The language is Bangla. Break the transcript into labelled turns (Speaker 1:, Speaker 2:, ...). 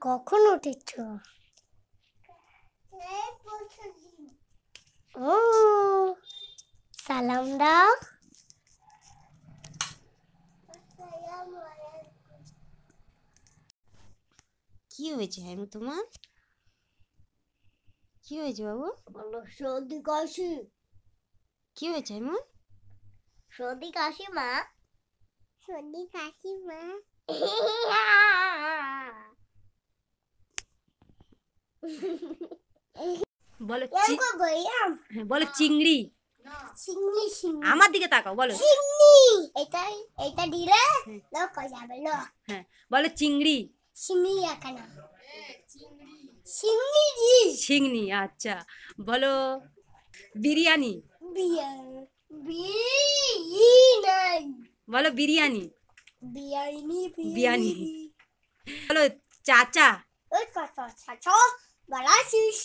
Speaker 1: কখন উঠেছ? ও সালাম দাও।
Speaker 2: কি হয়েছে হ্যামু তোমার? কি হয়েছে বাবু?
Speaker 1: বলো সর্দি কাশি।
Speaker 2: কি হয়েছে হ্যামু?
Speaker 1: সর্দি কাশি মা। সর্দি কাশি মা।
Speaker 2: বলো
Speaker 1: হ্যাঁ,
Speaker 2: বলো চিংড়ি।
Speaker 1: চিংড়ি চিংড়ি
Speaker 2: আমার দিকে তাকাও, বলো
Speaker 1: চিংড়ি। এটা দিলে লোক যাবে লোক।
Speaker 2: হ্যাঁ বলো চিংড়ি।
Speaker 1: চিংড়ি এখানে চিংড়ি
Speaker 2: চিংড়ি, আচ্ছা। বলো বিরিয়ানি।
Speaker 1: বিরিয়ানি
Speaker 2: বলো বিরিয়ানি।
Speaker 1: বিরিয়ানি
Speaker 2: বিরিয়ানি। বলো চাচা।
Speaker 1: ওই কথা বলা শেষ।